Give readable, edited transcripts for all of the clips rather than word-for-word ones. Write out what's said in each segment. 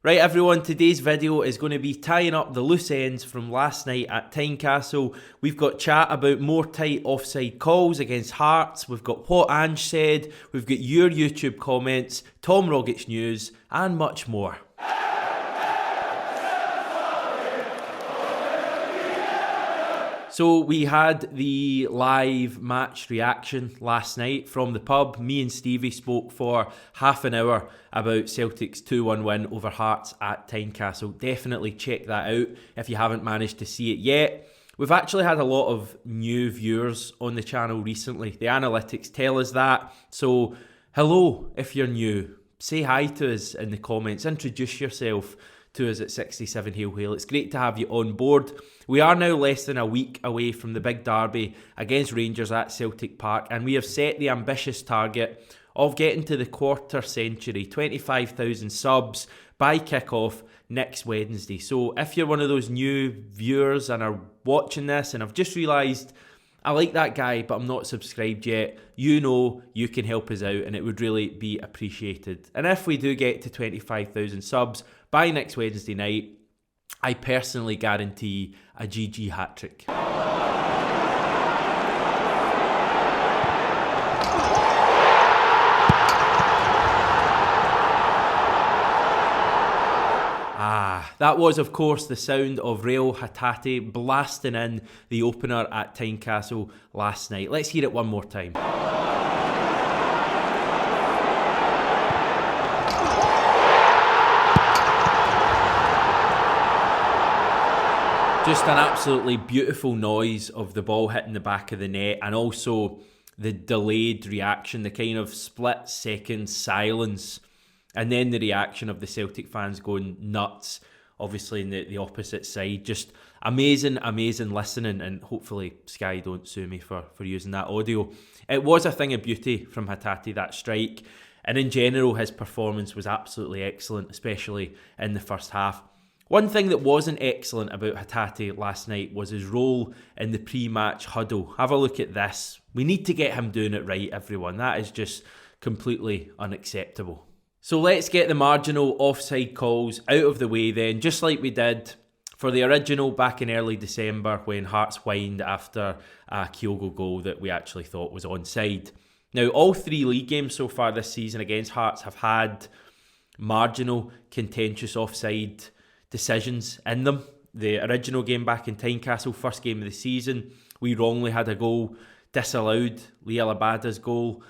Right everyone, today's video is going to be tying up the loose ends from last night at Tynecastle. We've got chat about more tight offside calls against Hearts, we've got what Ange said, we've got your YouTube comments, Tom Rogic's news and much more. So we had the live match reaction last night from the pub. Me and Stevie spoke for half an hour about Celtic's 2-1 win over Hearts at Tynecastle. Definitely check that out if you haven't managed to see it yet. We've actually had a lot of new viewers on the channel recently. The analytics tell us that. So hello if you're new. Say hi to us in the comments. Introduce yourself to us at 67 Hail Hail. It's great to have you on board. We are now less than a week away from the big derby against Rangers at Celtic Park, and we have set the ambitious target of getting to the quarter century, 25,000 subs by kick-off next Wednesday. So if you're one of those new viewers and are watching this and I've just realised I like that guy but I'm not subscribed yet, you know you can help us out and it would really be appreciated. And if we do get to 25,000 subs by next Wednesday night, I personally guarantee a GG hat-trick. That was of course the sound of Real Hatate blasting in the opener at Tynecastle last night. Let's hear it one more time. Just an absolutely beautiful noise of the ball hitting the back of the net, and also the delayed reaction, the kind of split second silence, and then the reaction of the Celtic fans going nuts, obviously in the opposite side. Just amazing listening, and hopefully Sky don't sue me for using that audio. It was a thing of beauty from Hatate, that strike, and in general his performance was absolutely excellent, especially in the first half. One thing that wasn't excellent about Hatate last night was his role in the pre-match huddle. Have a look at this. We need to get him doing it right, everyone. That is just completely unacceptable. So let's get the marginal offside calls out of the way then, just like we did for the original back in early December when Hearts whined after a Kyogo goal that we actually thought was onside. Now, all three league games so far this season against Hearts have had marginal contentious offside decisions in them. The original game back in Tynecastle, first game of the season, we wrongly had a goal disallowed, Liel Abada's goal.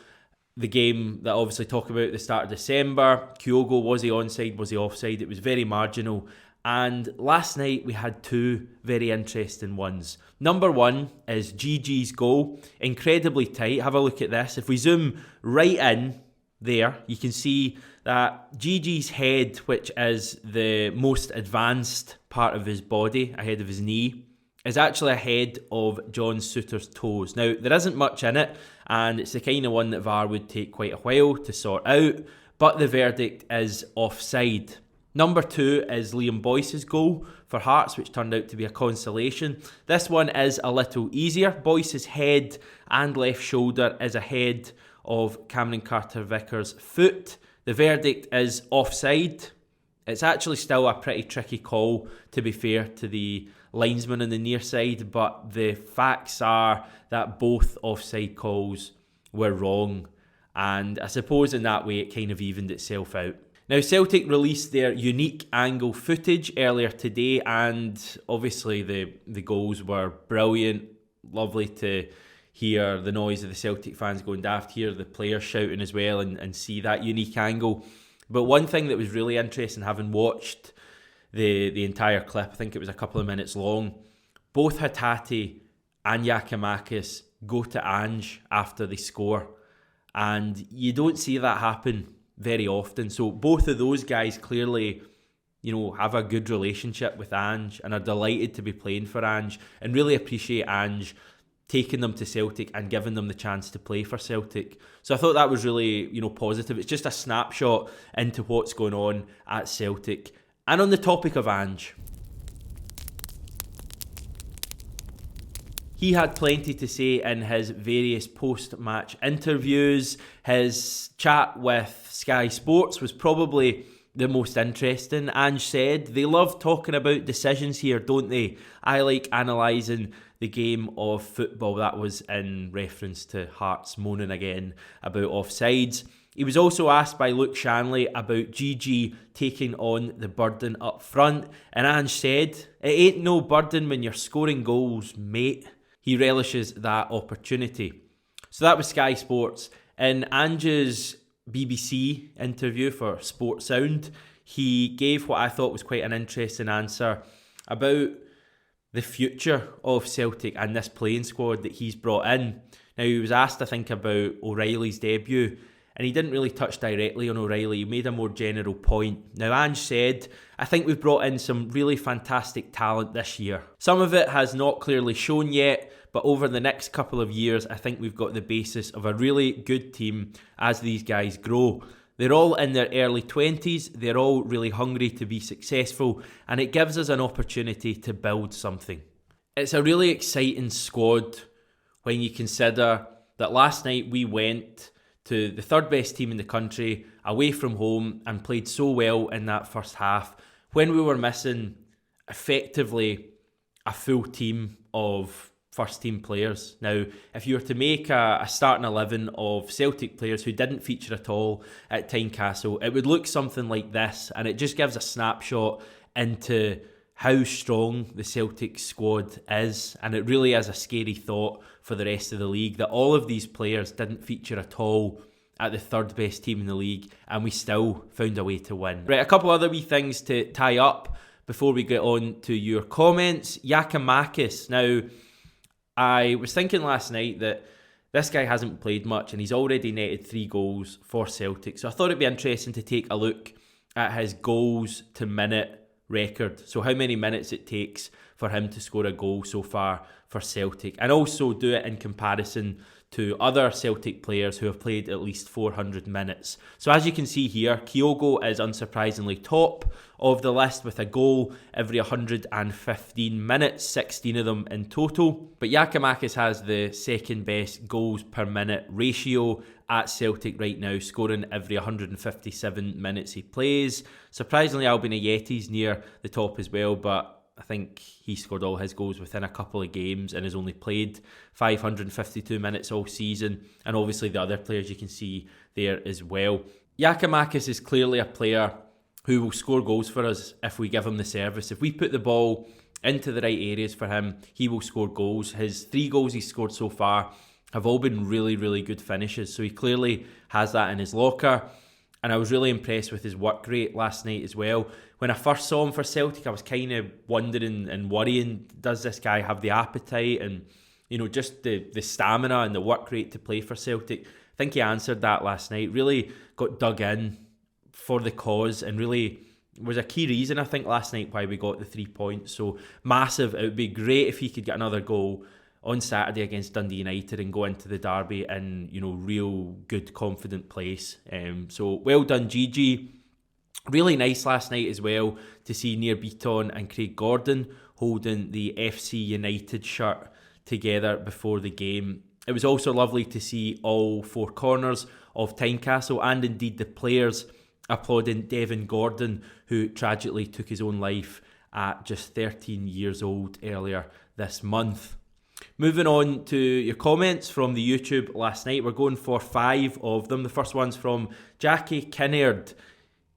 The game that I obviously talk about at the start of December, Kyogo, was he onside, was he offside? It was very marginal. And last night we had two very interesting ones. Number one is GG's goal, incredibly tight. Have a look at this. If we zoom right in there, you can see that GG's head, which is the most advanced part of his body, ahead of his knee, is actually ahead of John Souttar's toes. Now, there isn't much in it, and it's the kind of one that VAR would take quite a while to sort out, but the verdict is offside. Number two is Liam Boyce's goal for Hearts, which turned out to be a consolation. This one is a little easier. Boyce's head and left shoulder is ahead of Cameron Carter-Vickers' foot. The verdict is offside. It's actually still a pretty tricky call, to be fair to the linesman on the near side, but the facts are that both offside calls were wrong, and I suppose in that way it kind of evened itself out. Now, Celtic released their unique angle footage earlier today, and obviously the goals were brilliant. Lovely to hear the noise of the Celtic fans going daft, hear the players shouting as well, and see that unique angle. But one thing that was really interesting, having watched the entire clip, I think it was a couple of minutes long, both Hatate and Giakoumakis go to Ange after they score, and you don't see that happen very often. So both of those guys clearly, have a good relationship with Ange and are delighted to be playing for Ange and really appreciate Ange taking them to Celtic and giving them the chance to play for Celtic. So I thought that was really, positive. It's just a snapshot into what's going on at Celtic. And on the topic of Ange, he had plenty to say in his various post-match interviews. His chat with Sky Sports was probably the most interesting. Ange said, "They love talking about decisions here, don't they? I like analysing the game of football." That was in reference to Hearts moaning again about offsides. He was also asked by Luke Shanley about GG taking on the burden up front, and Ange said, "It ain't no burden when you're scoring goals, mate." He relishes that opportunity. So that was Sky Sports. In Ange's BBC interview for Sports Sound, he gave what I thought was quite an interesting answer about the future of Celtic and this playing squad that he's brought in. Now, he was asked, I think, about O'Reilly's debut, and he didn't really touch directly on O'Reilly. He made a more general point. Now, Ange said, "I think we've brought in some really fantastic talent this year. Some of it has not clearly shown yet, but over the next couple of years, I think we've got the basis of a really good team as these guys grow. They're all in their early 20s, they're all really hungry to be successful, and it gives us an opportunity to build something." It's a really exciting squad when you consider that last night we went to the third best team in the country, away from home, and played so well in that first half when we were missing effectively a full team of first team players. Now, if you were to make a starting 11 of Celtic players who didn't feature at all at Tynecastle, it would look something like this, and it just gives a snapshot into how strong the Celtic squad is, and it really is a scary thought for the rest of the league that all of these players didn't feature at all at the third best team in the league, and we still found a way to win. Right, a couple other wee things to tie up before we get on to your comments. Giakoumakis. Now, I was thinking last night that this guy hasn't played much and he's already netted 3 goals for Celtic. So I thought it'd be interesting to take a look at his goals to minute record. So how many minutes it takes for him to score a goal so far for Celtic. And also do it in comparison to other Celtic players who have played at least 400 minutes. So as you can see here, Kyogo is unsurprisingly top of the list with a goal every 115 minutes, 16 of them in total. But Giakoumakis has the second best goals per minute ratio at Celtic right now, scoring every 157 minutes he plays. Surprisingly, Albin Ayeti's near the top as well, but I think he scored all his goals within a couple of games and has only played 552 minutes all season. And obviously the other players you can see there as well. Giakoumakis is clearly a player who will score goals for us if we give him the service. If we put the ball into the right areas for him, he will score goals. His 3 goals he's scored so far have all been really, really good finishes. So he clearly has that in his locker. And I was really impressed with his work rate last night as well. When I first saw him for Celtic, I was kind of wondering and worrying, does this guy have the appetite and, you know, just the stamina and the work rate to play for Celtic? I think he answered that last night. Really got dug in for the cause and really was a key reason, I think, last night why we got the 3 points. So massive. It would be great if he could get another goal on Saturday against Dundee United and go into the derby in, you know, real good, confident place. So well done, Gigi. Really nice last night as well to see Nir Beaton and Craig Gordon holding the FC United shirt together before the game. It was also lovely to see all 4 corners of Tynecastle and indeed the players applauding Devin Gordon, who tragically took his own life at just 13 years old earlier this month. Moving on to your comments from the YouTube last night. We're going for 5 of them. The first one's from Jackie Kinnaird.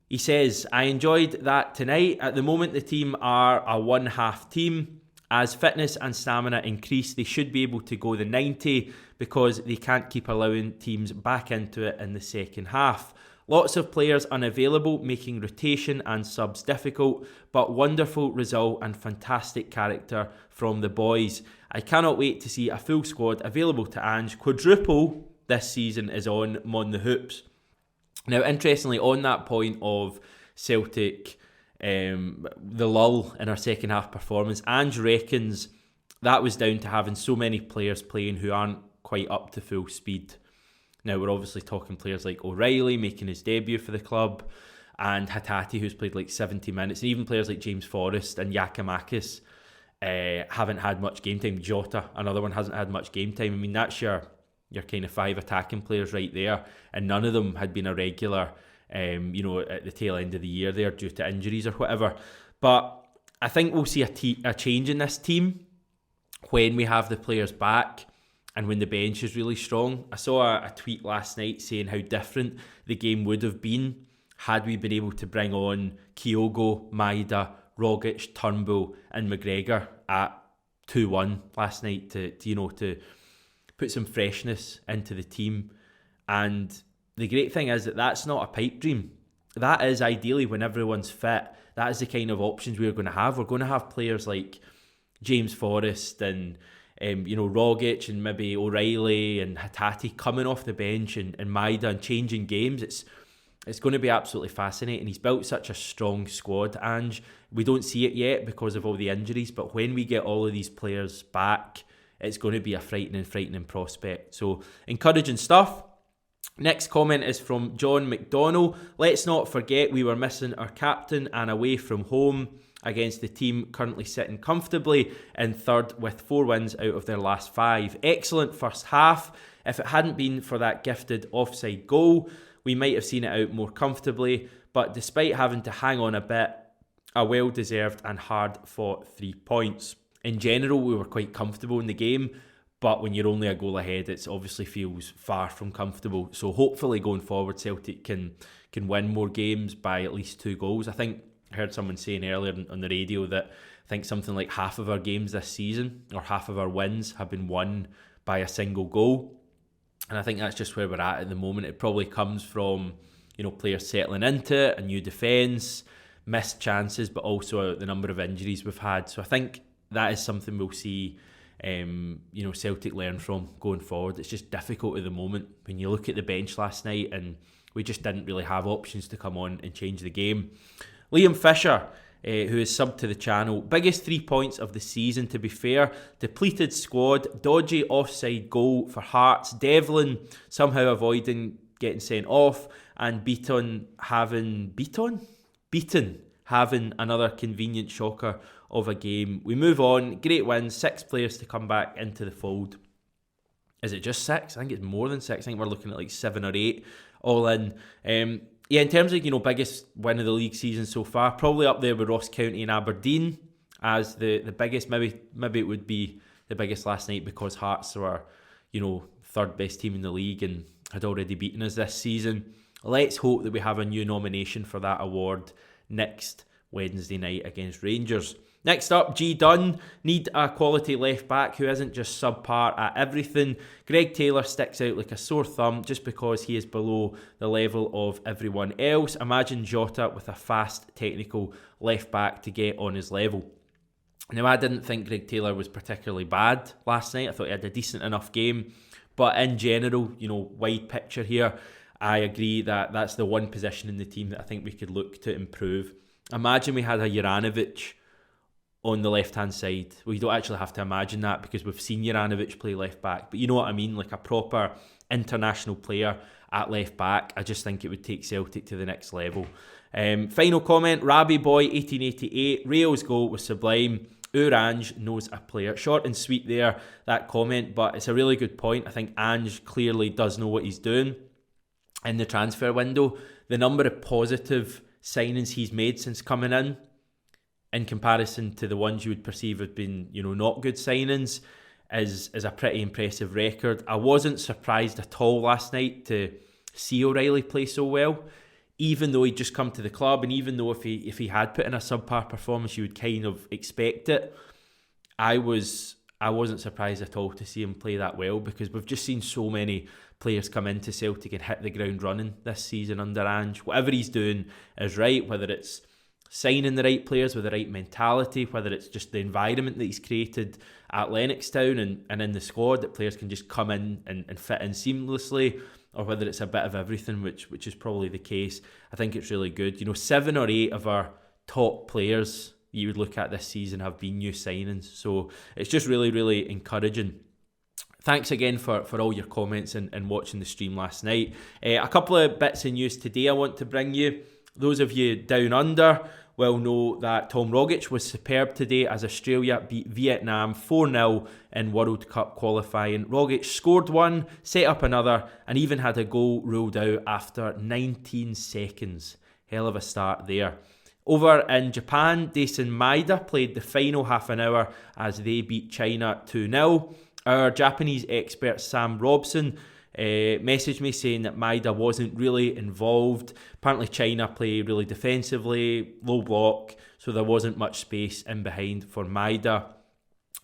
He says, "I enjoyed that tonight. At the moment, the team are a one-half team. As fitness and stamina increase, they should be able to go the 90 because they can't keep allowing teams back into it in the second half. Lots of players unavailable, making rotation and subs difficult, but wonderful result and fantastic character from the boys. I cannot wait to see a full squad available to Ange. Quadruple this season is on the hoops." Now, interestingly, on that point of Celtic, the lull in our second half performance, Ange reckons that was down to having so many players playing who aren't quite up to full speed. Now, we're obviously talking players like O'Reilly making his debut for the club, and Hatate, who's played like 70 minutes, and even players like James Forrest and Giakoumakis haven't had much game time. Jota, another one, hasn't had much game time. I mean, that's your kind of 5 attacking players right there, and none of them had been a regular at the tail end of the year there due to injuries or whatever. But I think we'll see a change in this team when we have the players back and when the bench is really strong. I saw a tweet last night saying how different the game would have been had we been able to bring on Kyogo, Maeda, Rogic, Turnbull and McGregor at 2-1 last night to put some freshness into the team. And the great thing is that that's not a pipe dream. That is ideally when everyone's fit. That is the kind of options we're going to have. We're going to have players like James Forrest and Rogic and maybe O'Reilly and Hatate coming off the bench and Maeda and changing games. It's going to be absolutely fascinating. He's built such a strong squad, Ange. We don't see it yet because of all the injuries, but when we get all of these players back, it's going to be a frightening prospect. So, encouraging stuff. Next comment is from John McDonnell. Let's not forget we were missing our captain and away from home against the team currently sitting comfortably in third with 4 wins out of their last 5. Excellent first half. If it hadn't been for that gifted offside goal, we might have seen it out more comfortably, but despite having to hang on a bit, a well-deserved and hard-fought 3 points. In general, we were quite comfortable in the game, but when you're only a goal ahead, it obviously feels far from comfortable. So hopefully going forward, Celtic can win more games by at least 2 goals. I think I heard someone saying earlier on the radio that I think something like half of our games this season, or half of our wins, have been won by a single goal. And I think that's just where we're at the moment. It probably comes from, players settling into it, a new defence, missed chances, but also the number of injuries we've had. So I think that is something we'll see, Celtic learn from going forward. It's just difficult at the moment when you look at the bench last night and we just didn't really have options to come on and change the game. Liam Fisher, who is subbed to the channel. Biggest 3 points of the season, to be fair. Depleted squad, dodgy offside goal for Hearts, Devlin somehow avoiding getting sent off, and Beaton having another convenient shocker of a game. We move on. Great win. 6 players to come back into the fold. Is it just 6? I think it's more than 6. I think we're looking at like 7 or 8 all in. In terms of, biggest win of the league season so far, probably up there with Ross County and Aberdeen as the biggest. Maybe it would be the biggest last night because Hearts were, third best team in the league and had already beaten us this season. Let's hope that we have a new nomination for that award next Wednesday night against Rangers. Next up, G Dunn. Need a quality left back who isn't just subpar at everything. Greg Taylor sticks out like a sore thumb just because he is below the level of everyone else. Imagine Jota with a fast, technical left back to get on his level. Now, I didn't think Greg Taylor was particularly bad last night. I thought he had a decent enough game. But in general, wide picture here, I agree that that's the one position in the team that I think we could look to improve. Imagine we had a Juranovic on the left-hand side. Well, you don't actually have to imagine that because we've seen Juranovic play left-back. But you know what I mean? Like a proper international player at left-back. I just think it would take Celtic to the next level. Final comment, Rabbi Boy 1888. Real's goal was sublime. Ange knows a player. Short and sweet there, that comment, but it's a really good point. I think Ange clearly does know what he's doing in the transfer window. The number of positive signings he's made since coming in comparison to the ones you would perceive have been, not good signings, is a pretty impressive record. I wasn't surprised at all last night to see O'Reilly play so well, even though he'd just come to the club, and even though if he had put in a subpar performance, you would kind of expect it. I wasn't surprised at all to see him play that well because we've just seen so many players come into Celtic and hit the ground running this season under Ange. Whatever he's doing is right, whether it's signing the right players with the right mentality, whether it's just the environment that he's created at Lennoxtown and in the squad that players can just come in and fit in seamlessly, or whether it's a bit of everything, which is probably the case. I think it's really good. 7 or 8 of our top players you would look at this season have been new signings, so it's just really, really encouraging. Thanks again for all your comments and watching the stream last night. A couple of bits of news today I want to bring you. Those of you down under will know that Tom Rogic was superb today as Australia beat Vietnam 4-0 in World Cup qualifying. Rogic scored one, set up another, and even had a goal ruled out after 19 seconds. Hell of a start there. Over in Japan, Rogic and Maeda played the final half an hour as they beat China 2-0. Our Japanese expert Sam Robson messaged me saying that Maeda wasn't really involved. Apparently China play really defensively, low block, so there wasn't much space in behind for Maeda.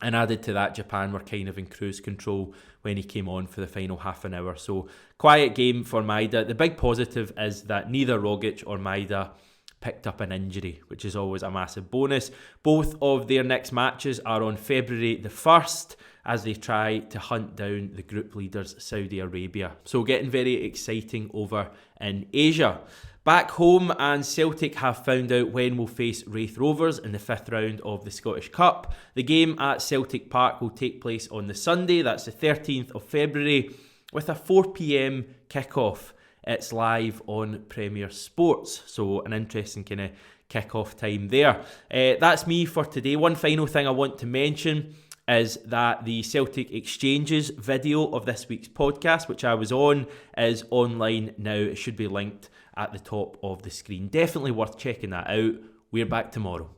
And added to that, Japan were kind of in cruise control when he came on for the final half an hour. So quiet game for Maeda. The big positive is that neither Rogic or Maeda picked up an injury, which is always a massive bonus. Both of their next matches are on February the 1st as they try to hunt down the group leaders, Saudi Arabia. So getting very exciting over in Asia. Back home, and Celtic have found out when we'll face Raith Rovers in the 5th round of the Scottish Cup. The game at Celtic Park will take place on the Sunday, that's the 13th of February, with a 4 p.m. kick-off. It's live on Premier Sports, so an interesting kind of kick-off time there. That's me for today. One final thing I want to mention is that the Celtic Exchanges video of this week's podcast, which I was on, is online now. It should be linked at the top of the screen. Definitely worth checking that out. We're back tomorrow.